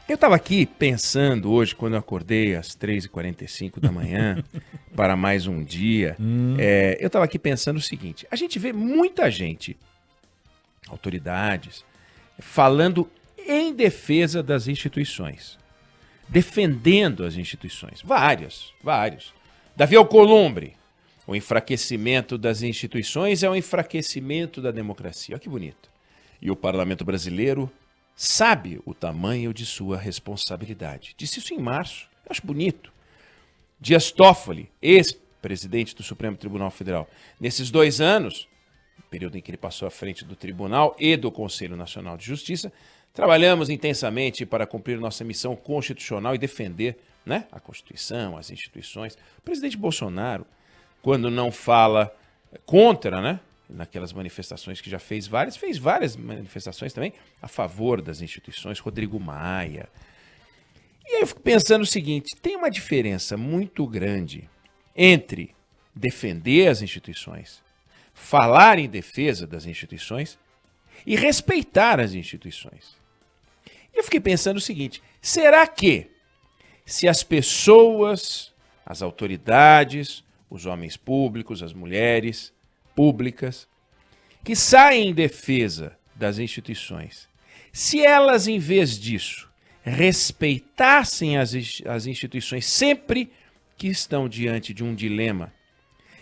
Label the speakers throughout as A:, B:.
A: Eu estava aqui pensando hoje, quando eu acordei às 3h45 da manhã, para mais um dia, eu estava aqui pensando o seguinte: a gente vê muita gente, autoridades, falando em defesa das instituições, defendendo as instituições. Vários. Davi Alcolumbre: o enfraquecimento das instituições é o enfraquecimento da democracia. Olha que bonito. E o parlamento brasileiro sabe o tamanho de sua responsabilidade. Disse isso em março. Eu acho bonito. Dias Toffoli, ex-presidente do Supremo Tribunal Federal. Nesses 2 anos, período em que ele passou à frente do Tribunal e do Conselho Nacional de Justiça, trabalhamos intensamente para cumprir nossa missão constitucional e defender, né, a Constituição, as instituições. O presidente Bolsonaro, quando não fala contra, né, naquelas manifestações que já fez várias manifestações também a favor das instituições, Rodrigo Maia. E aí eu fico pensando o seguinte: tem uma diferença muito grande entre defender as instituições, falar em defesa das instituições e respeitar as instituições. E eu fiquei pensando o seguinte: será que se as pessoas, as autoridades, os homens públicos, as mulheres públicas, que saem em defesa das instituições, se elas, em vez disso, respeitassem as instituições sempre que estão diante de um dilema,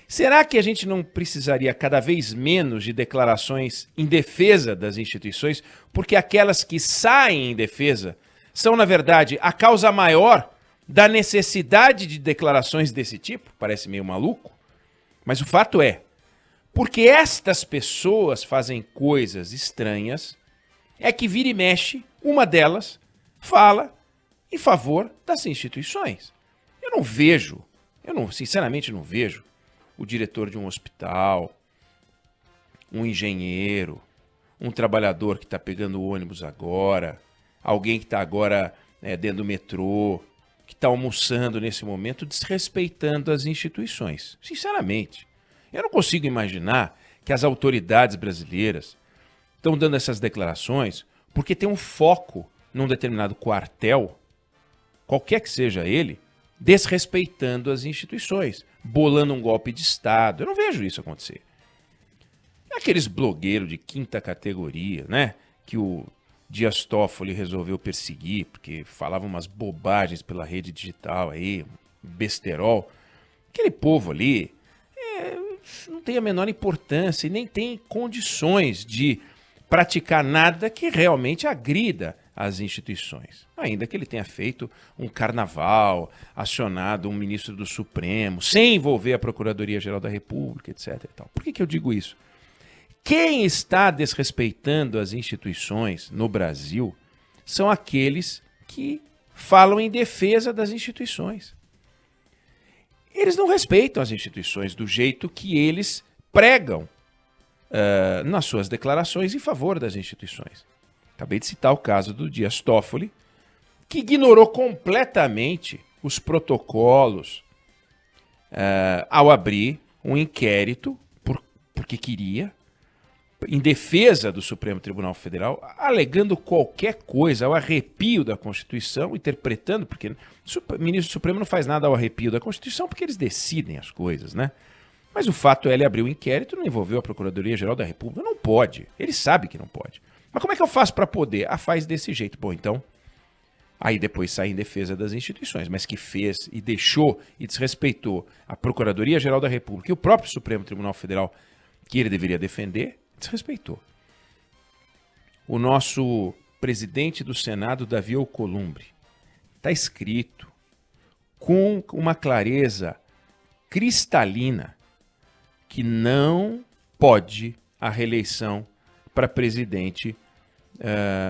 A: será que a gente não precisaria cada vez menos de declarações em defesa das instituições, porque aquelas que saem em defesa são, na verdade, a causa maior da necessidade de declarações desse tipo? Parece meio maluco, mas o fato é, porque estas pessoas fazem coisas estranhas, é que vira e mexe, uma delas fala em favor das instituições. Sinceramente não vejo o diretor de um hospital, um engenheiro, um trabalhador que está pegando o ônibus agora, alguém que está agora dentro do metrô, que está almoçando nesse momento, desrespeitando as instituições. Sinceramente. Eu não consigo imaginar que as autoridades brasileiras estão dando essas declarações porque tem um foco num determinado quartel, qualquer que seja ele, desrespeitando as instituições, bolando um golpe de Estado. Eu não vejo isso acontecer. Aqueles blogueiros de quinta categoria, né, que o Dias Toffoli resolveu perseguir porque falavam umas bobagens pela rede digital aí, besterol. Aquele povo ali não tem a menor importância e nem tem condições de praticar nada que realmente agrida as instituições. Ainda que ele tenha feito um carnaval, acionado um ministro do Supremo, sem envolver a Procuradoria-Geral da República, etc. e tal. Por que eu digo isso? Quem está desrespeitando as instituições no Brasil são aqueles que falam em defesa das instituições. Eles não respeitam as instituições do jeito que eles pregam nas suas declarações em favor das instituições. Acabei de citar o caso do Dias Toffoli, que ignorou completamente os protocolos ao abrir um inquérito, porque queria, em defesa do Supremo Tribunal Federal, alegando qualquer coisa ao arrepio da Constituição, interpretando, porque o ministro do Supremo não faz nada ao arrepio da Constituição, porque eles decidem as coisas, né? Mas o fato é, ele abriu o inquérito, não envolveu a Procuradoria-Geral da República, não pode, ele sabe que não pode. Mas como é que eu faço para poder? Faz desse jeito. Bom, então, aí depois sai em defesa das instituições, mas que fez e deixou e desrespeitou a Procuradoria-Geral da República e o próprio Supremo Tribunal Federal, que ele deveria defender, desrespeitou. O nosso presidente do Senado, Davi Alcolumbre, está escrito com uma clareza cristalina que não pode a reeleição para presidente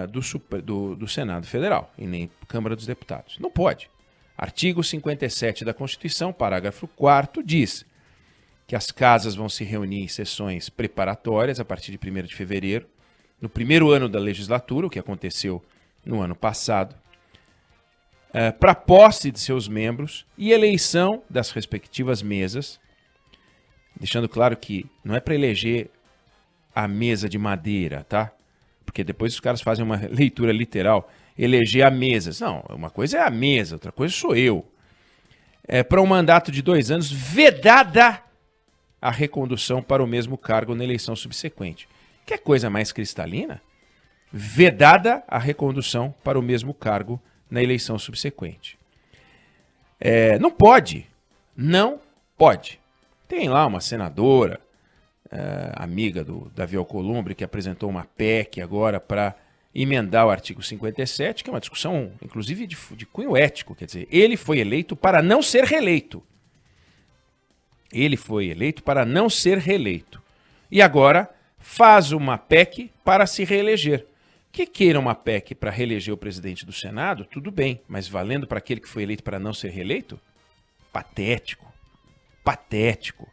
A: do Senado Federal e nem Câmara dos Deputados. Não pode. Artigo 57 da Constituição, parágrafo 4º, diz que as casas vão se reunir em sessões preparatórias a partir de 1º de fevereiro, no primeiro ano da legislatura, o que aconteceu no ano passado, para posse de seus membros e eleição das respectivas mesas, deixando claro que não é para eleger a mesa de madeira, tá? Porque depois os caras fazem uma leitura literal eleger a mesa. Não, uma coisa é a mesa, outra coisa sou eu. Para um mandato de 2 anos, vedada a recondução para o mesmo cargo na eleição subsequente. Quer coisa mais cristalina? Vedada a recondução para o mesmo cargo na eleição subsequente. Não pode. Não pode. Tem lá uma senadora, amiga do Davi Alcolumbre, que apresentou uma PEC agora para emendar o artigo 57, que é uma discussão, inclusive, de cunho ético. Quer dizer, ele foi eleito para não ser reeleito. Ele foi eleito para não ser reeleito. E agora faz uma PEC para se reeleger. Que queira uma PEC para reeleger o presidente do Senado, tudo bem, mas valendo para aquele que foi eleito para não ser reeleito? Patético. Patético.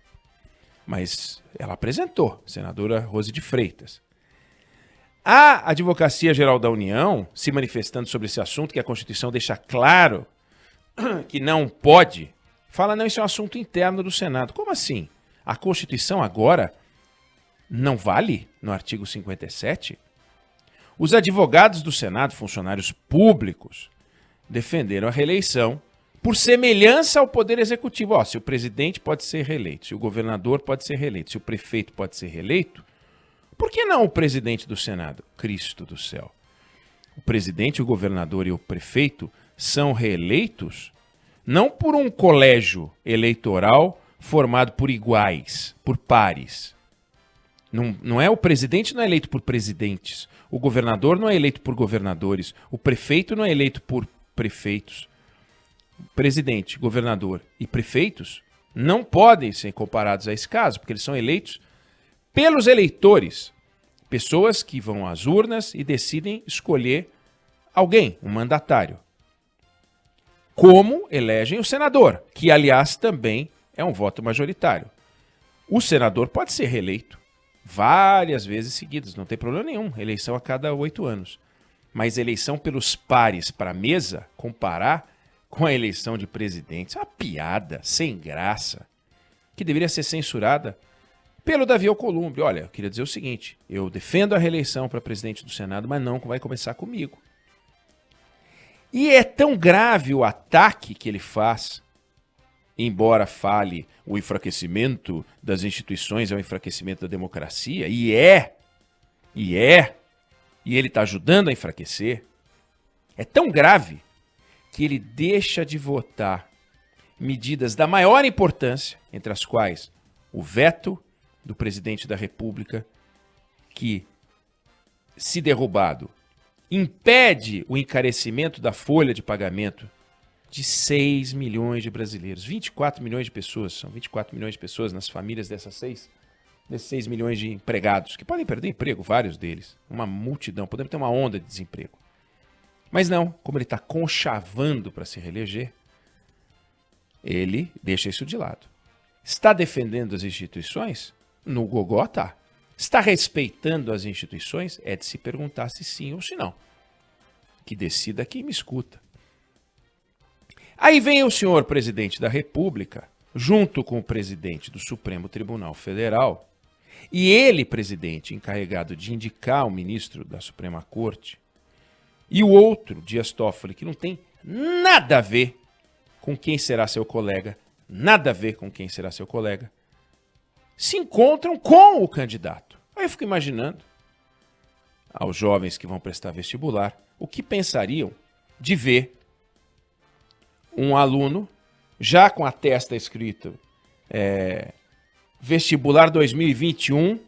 A: Mas ela apresentou, senadora Rose de Freitas. A Advocacia Geral da União, se manifestando sobre esse assunto, que a Constituição deixa claro que não pode, fala, não, isso é um assunto interno do Senado. Como assim? A Constituição agora não vale no artigo 57? Os advogados do Senado, funcionários públicos, defenderam a reeleição por semelhança ao Poder Executivo. Se o presidente pode ser reeleito, se o governador pode ser reeleito, se o prefeito pode ser reeleito, por que não o presidente do Senado? Cristo do céu. O presidente, o governador e o prefeito são reeleitos não por um colégio eleitoral formado por iguais, por pares. Não é o presidente não é eleito por presidentes, o governador não é eleito por governadores, o prefeito não é eleito por prefeitos. Presidente, governador e prefeitos não podem ser comparados a esse caso, porque eles são eleitos pelos eleitores, pessoas que vão às urnas e decidem escolher alguém, um mandatário. Como elegem o senador, que aliás também é um voto majoritário. O senador pode ser reeleito várias vezes seguidas, não tem problema nenhum, eleição a cada 8 anos. Mas eleição pelos pares para a mesa, comparar com a eleição de presidente, é uma piada sem graça, que deveria ser censurada pelo Davi Alcolumbre. Olha, eu queria dizer o seguinte, eu defendo a reeleição para presidente do Senado, mas não vai começar comigo. E é tão grave o ataque que ele faz, embora fale o enfraquecimento das instituições é o enfraquecimento da democracia, e ele está ajudando a enfraquecer, é tão grave que ele deixa de votar medidas da maior importância, entre as quais o veto do presidente da República, que, se derrubado, impede o encarecimento da folha de pagamento de 6 milhões de brasileiros. 24 milhões de pessoas, são 24 milhões de pessoas nas famílias desses 6 milhões de empregados, que podem perder emprego, vários deles. Uma multidão, podemos ter uma onda de desemprego. Mas não, como ele está conchavando para se reeleger, ele deixa isso de lado. Está defendendo as instituições? No gogó tá. Está respeitando as instituições? É de se perguntar se sim ou se não. Que decida quem me escuta. Aí vem o senhor presidente da República, junto com o presidente do Supremo Tribunal Federal, e ele, presidente, encarregado de indicar o ministro da Suprema Corte, e o outro, Dias Toffoli, que não tem nada a ver com quem será seu colega, nada a ver com quem será seu colega, se encontram com o candidato. Aí eu fico imaginando aos jovens que vão prestar vestibular o que pensariam de ver um aluno já com a testa escrito vestibular 2021,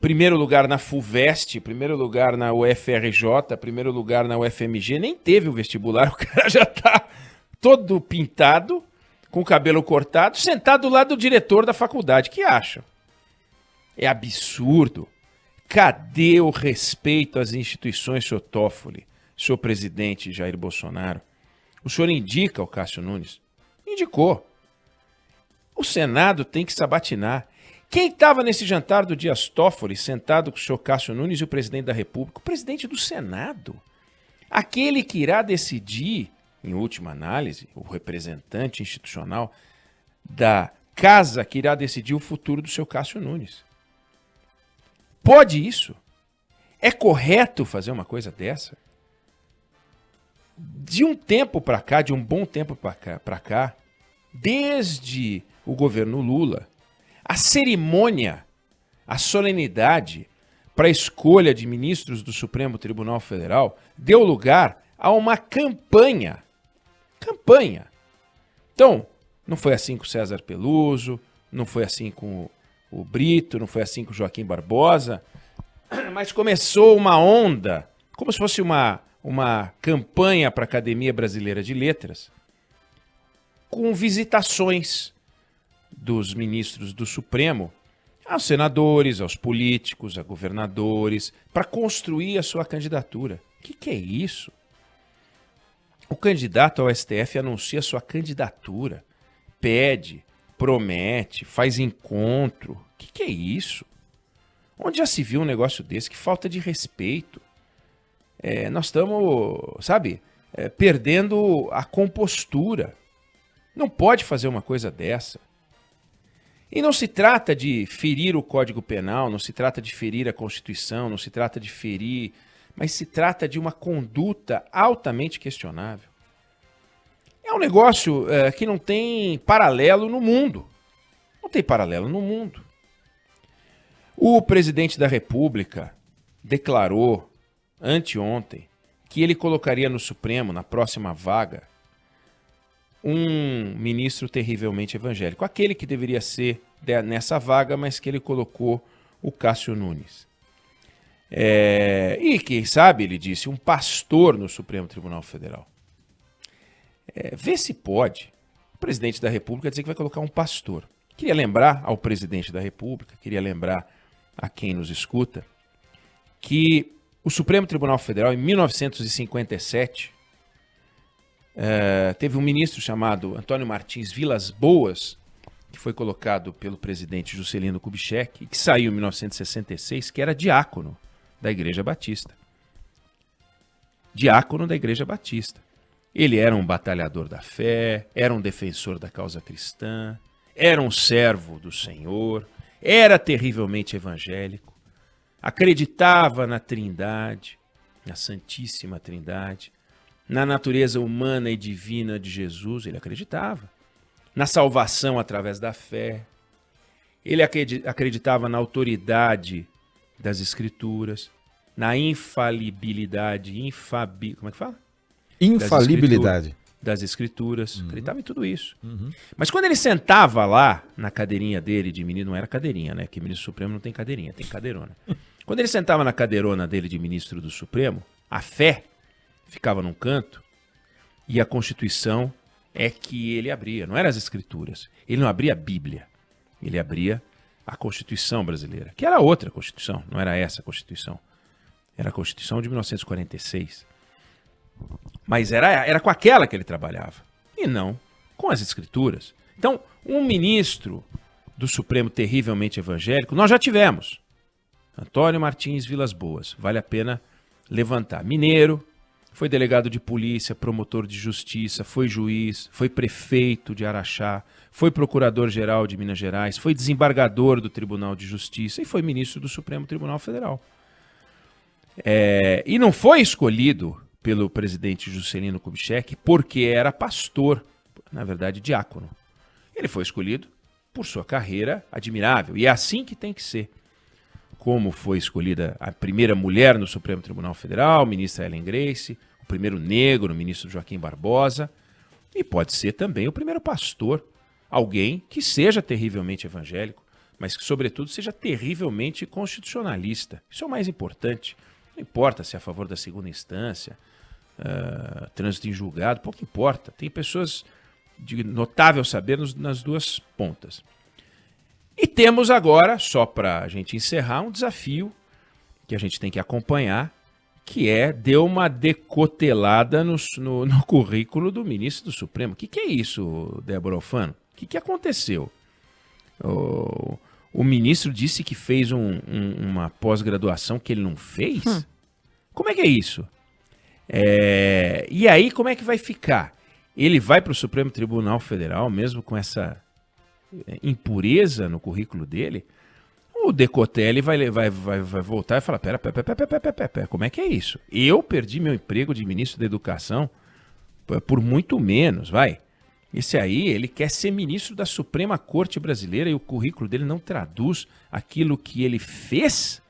A: primeiro lugar na FUVEST, primeiro lugar na UFRJ, primeiro lugar na UFMG, nem teve o vestibular, o cara já tá todo pintado, com o cabelo cortado, sentado do lado do diretor da faculdade. Que acham? É absurdo. Cadê o respeito às instituições, senhor Toffoli, senhor presidente Jair Bolsonaro? O senhor indica o Cássio Nunes? Indicou. O Senado tem que sabatinar. Quem estava nesse jantar do Dias Toffoli, sentado com o senhor Cássio Nunes e o presidente da República? O presidente do Senado. Aquele que irá decidir, em última análise, o representante institucional da casa que irá decidir o futuro do seu Cássio Nunes. Pode isso? É correto fazer uma coisa dessa? de um tempo para cá, de um bom tempo para cá, desde o governo Lula, a cerimônia, a solenidade para a escolha de ministros do Supremo Tribunal Federal deu lugar a uma campanha. Campanha. Então, não foi assim com o César Peluso, não foi assim com o Brito, não foi assim com o Joaquim Barbosa, mas começou uma onda, como se fosse uma campanha para a Academia Brasileira de Letras, com visitações dos ministros do Supremo aos senadores, aos políticos, a governadores, para construir a sua candidatura. O que é isso? O candidato ao STF anuncia sua candidatura, pede, promete, faz encontro. O que é isso? Onde já se viu um negócio desse? Que falta de respeito. Nós estamos, sabe, perdendo a compostura. Não pode fazer uma coisa dessa. E não se trata de ferir o Código Penal, não se trata de ferir a Constituição, não se trata de ferir, mas se trata de uma conduta altamente questionável. É um negócio que não tem paralelo no mundo. Não tem paralelo no mundo. O presidente da República declarou anteontem que ele colocaria no Supremo, na próxima vaga, um ministro terrivelmente evangélico. Aquele que deveria ser nessa vaga, mas que ele colocou o Cássio Nunes. E quem sabe, ele disse, um pastor no Supremo Tribunal Federal. Vê se pode. O presidente da República dizer que vai colocar um pastor. Queria lembrar ao presidente da República, queria lembrar a quem nos escuta, que o Supremo Tribunal Federal, em 1957, teve um ministro chamado Antônio Martins Vilas Boas, que foi colocado pelo presidente Juscelino Kubitschek, e que saiu em 1966, que era diácono da Igreja Batista. Diácono da Igreja Batista. Ele era um batalhador da fé, era um defensor da causa cristã, era um servo do Senhor, era terrivelmente evangélico, acreditava na Trindade, na Santíssima Trindade, na natureza humana e divina de Jesus, ele acreditava. Na salvação através da fé. Ele acreditava na autoridade das Escrituras, na infalibilidade, como é que fala?
B: Infalibilidade.
A: Das Escrituras. Acreditava em tudo isso. Mas quando ele sentava lá na cadeirinha dele de ministro, não era cadeirinha, né? Que ministro Supremo não tem cadeirinha, tem cadeirona. Quando ele sentava na cadeirona dele de ministro do Supremo, a fé ficava num canto e a Constituição é que ele abria, não eram as Escrituras. Ele não abria a Bíblia, ele abria a Constituição brasileira, que era outra Constituição, não era essa Constituição. Era a Constituição de 1946. Mas era com aquela que ele trabalhava, e não com as Escrituras. Então, um ministro do Supremo terrivelmente evangélico, nós já tivemos. Antônio Martins Vilas Boas, vale a pena levantar. Mineiro, foi delegado de polícia, promotor de justiça, foi juiz, foi prefeito de Araxá, foi procurador-geral de Minas Gerais, foi desembargador do Tribunal de Justiça e foi ministro do Supremo Tribunal Federal. E não foi escolhido pelo presidente Juscelino Kubitschek porque era pastor, na verdade diácono. Ele foi escolhido por sua carreira admirável, e é assim que tem que ser. Como foi escolhida a primeira mulher no Supremo Tribunal Federal, ministra Ellen Grace, o primeiro negro, o ministro Joaquim Barbosa, e pode ser também o primeiro pastor, alguém que seja terrivelmente evangélico, mas que, sobretudo, seja terrivelmente constitucionalista. Isso é o mais importante. Não importa se é a favor da segunda instância, trânsito em julgado, pouco importa. Tem pessoas de notável saber nas duas pontas. E temos agora, só para a gente encerrar, um desafio que a gente tem que acompanhar, que deu uma decotelada no currículo do ministro do Supremo. O que é isso, Débora Alfano? O que aconteceu? O ministro disse que fez uma pós-graduação que ele não fez? Como é que é isso? E aí, como é que vai ficar? Ele vai para o Supremo Tribunal Federal, mesmo com essa impureza no currículo dele? O Decotelli vai voltar e falar, pera, como é que é isso? Eu perdi meu emprego de ministro da Educação por muito menos, vai. Esse aí, ele quer ser ministro da Suprema Corte Brasileira e o currículo dele não traduz aquilo que ele fez,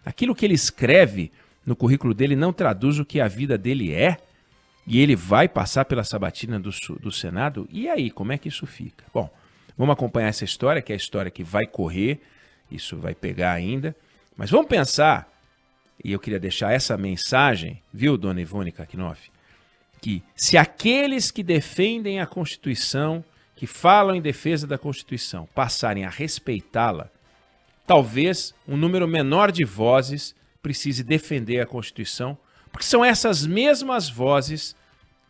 A: aquilo que ele escreve no currículo dele não traduz o que a vida dele é, e ele vai passar pela sabatina do Senado. E aí, como é que isso fica? Bom, vamos acompanhar essa história, que é a história que vai correr, isso vai pegar ainda, mas vamos pensar, e eu queria deixar essa mensagem, viu, dona Ivone Kakinoff, que se aqueles que defendem a Constituição, que falam em defesa da Constituição, passarem a respeitá-la, talvez um número menor de vozes precise defender a Constituição, porque são essas mesmas vozes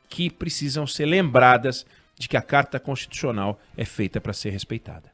A: que precisam ser lembradas de que a Carta Constitucional é feita para ser respeitada.